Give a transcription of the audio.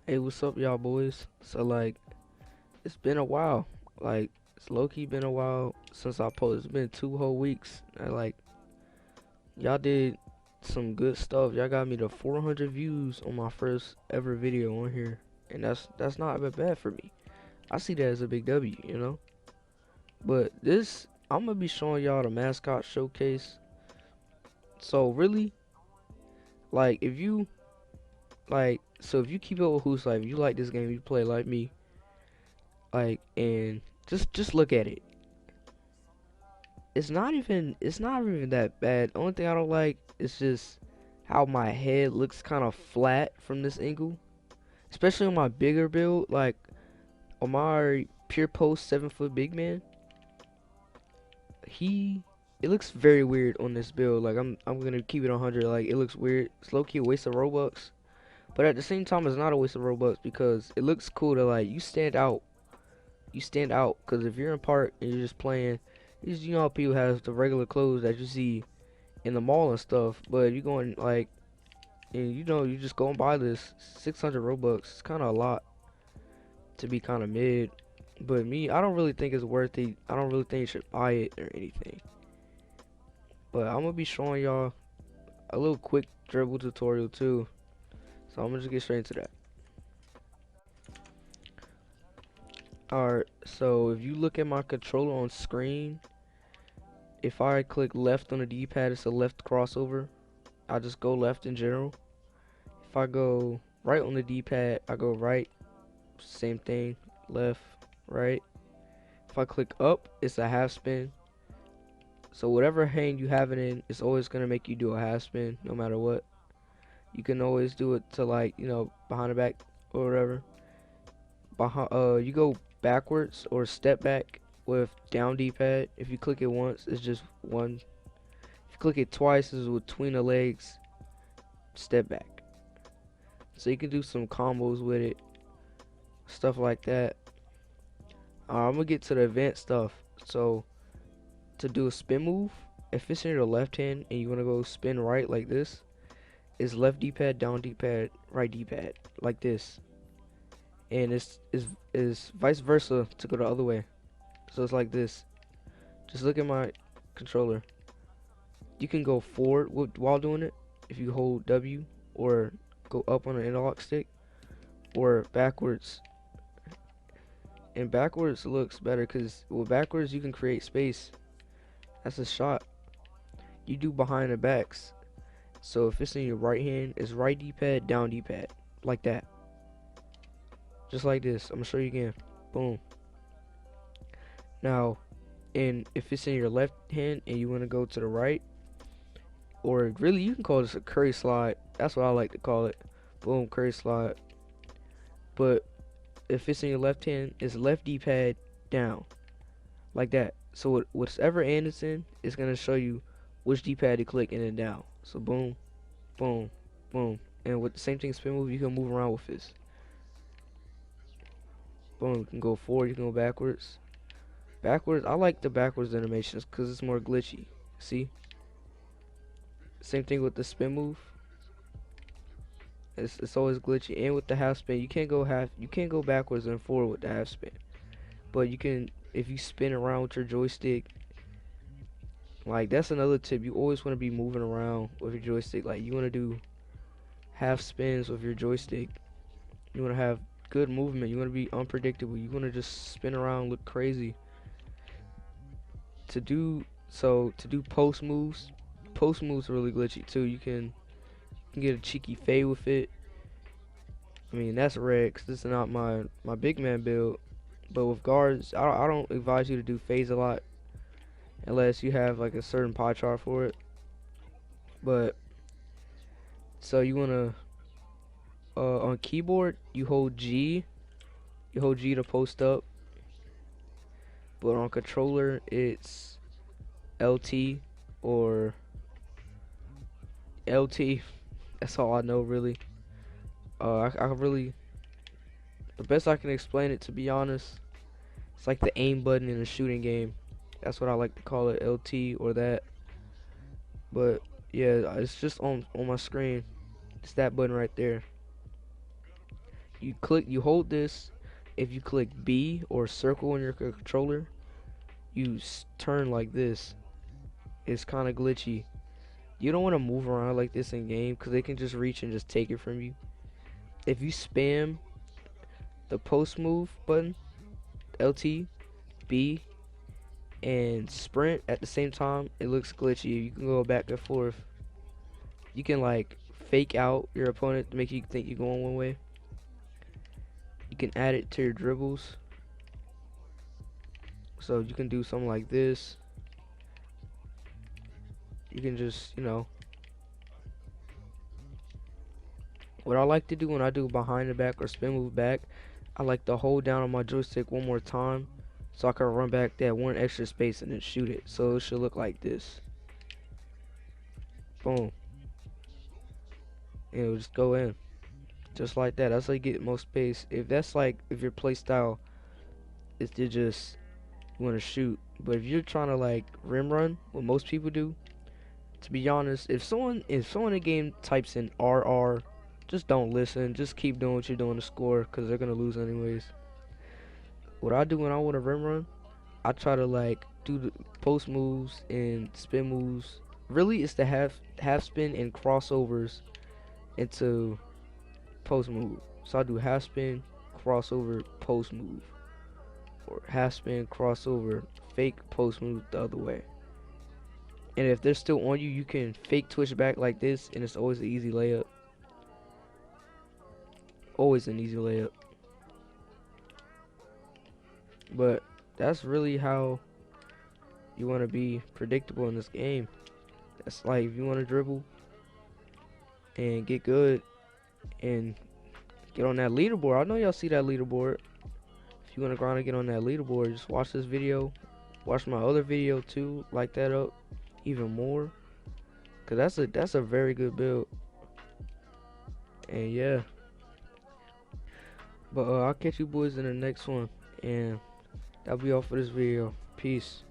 Hey, what's up, y'all boys? So like, it's been a while. Like, it's low key been a while since I posted. It's been 2 whole weeks. And like, y'all did some good stuff. Y'all got me to 400 views on my first ever video on here, and that's not that bad for me. I see that as a big W, you know. But this, I'm gonna be showing y'all the mascot showcase. So really, like, if you if you keep up with Hoopslife, you like this game, you play like me, like, and just look at it. It's not even that bad. The only thing I don't like is just how my head looks kind of flat from this angle, especially on my bigger build, like on my pure post 7 foot big man. He it looks very weird on this build. Like I'm gonna keep it 100. Like it looks weird. It's low key a waste of Robux, but at the same time it's not a waste of Robux because it looks cool to like you stand out. You stand out because if you're in park and you're just playing, you know how people have the regular clothes that you see in the mall and stuff, but you going like, and you know, you just go and buy this 600 Robux. It's kind of a lot to be kind of mid, but me, I don't really think it's worth it. I don't really think you should buy it or anything. But I'm gonna be showing y'all a little quick dribble tutorial too, so I'm gonna just get straight into that. Alright, so if you look at my controller on screen, if I click left on the D-pad, it's a left crossover. I just go left in general. If I go right on the D-pad, I go right. Same thing, left, right. If I click up, it's a half spin. So whatever hand you have it in, it's always gonna make you do a half spin, no matter what. You can always do it to like, you know, behind the back or whatever. You go backwards or step back with down D-pad. If you click it once, it's just one. If you click it twice, it's between the legs, step back. So you can do some combos with it, stuff like that. I'm gonna get to the advanced stuff. So to do a spin move, if it's in your left hand and you wanna go spin right like this, it's left D-pad, down D-pad, right D-pad, like this. And it's vice versa to go the other way. So it's like this. Just look at my controller. You can go forward while doing it if you hold W, or go up on an analog stick, or backwards. And backwards looks better because with backwards you can create space. That's a shot. You do behind the backs. So if it's in your right hand, it's right D-pad, down D-pad, like that. Just like this. I'm gonna show you again. Boom. Now, and if it's in your left hand and you wanna go to the right, or really you can call this a curry slide. That's what I like to call it. Boom, curry slide. But if it's in your left hand, it's left D-pad down, like that. So whatever hand it's in, it's gonna show you which D-pad to click and then down. So boom, boom, boom. And with the same thing spin move, you can move around with this. Boom, you can go forward, you can go backwards. Backwards, I like the backwards animations because it's more glitchy. See? Same thing with the spin move. It's always glitchy. And with the half spin, you can't go backwards and forward with the half spin. But you can, if you spin around with your joystick, like that's another tip. You always want to be moving around with your joystick. Like you want to do half spins with your joystick. You want to have good movement. You want to be unpredictable. You want to just spin around, look crazy. To do post moves are really glitchy too. You can get a cheeky fade with it. I mean that's rare 'cause this is not my big man build. But with guards, I don't advise you to do fades a lot unless you have like a certain pie chart for it. But so you wanna on keyboard you hold G to post up, but on controller it's LT or LT. That's all I know really. I really the best I can explain it, to be honest, it's like the aim button in a shooting game. That's what I like to call it, LT or that. But yeah, it's just on my screen. It's that button right there. you hold this. If you click B or circle on your controller, you turn like this. It's kind of glitchy. You don't want to move around like this in game because they can just reach and just take it from you. If you spam the post move button, LT, B, and sprint at the same time, it looks glitchy. You can go back and forth. You can like fake out your opponent to make you think you're going one way. You can add it to your dribbles. So you can do something like this. You can just, what I like to do when I do behind the back or spin move back, I like to hold down on my joystick one more time so I can run back that one extra space and then shoot it. So it should look like this. Boom. And it'll just go in. Just like that. That's how you get most space. If your play style is to just want to shoot. But if you're trying to like rim run, what most people do, to be honest, if someone in the game types in RR, just don't listen. Just keep doing what you're doing to score because they're gonna lose anyways. What I do when I want to rim run, I try to like do the post moves and spin moves. Really, it's the half spin and crossovers into post move. So I do half spin, crossover, post move, or half spin, crossover, fake post move the other way. And if they're still on you, you can fake twitch back like this, and it's always an easy layup. Always an easy layup. But that's really how you want to be predictable in this game. That's like if you want to dribble and get good and get on that leaderboard. I know y'all see that leaderboard. If you want to grind and get on that leaderboard, just watch this video. Watch my other video too. Like that up even more. Cause that's a very good build. And yeah. But I'll catch you boys in the next one. And that'll be all for this video. Peace.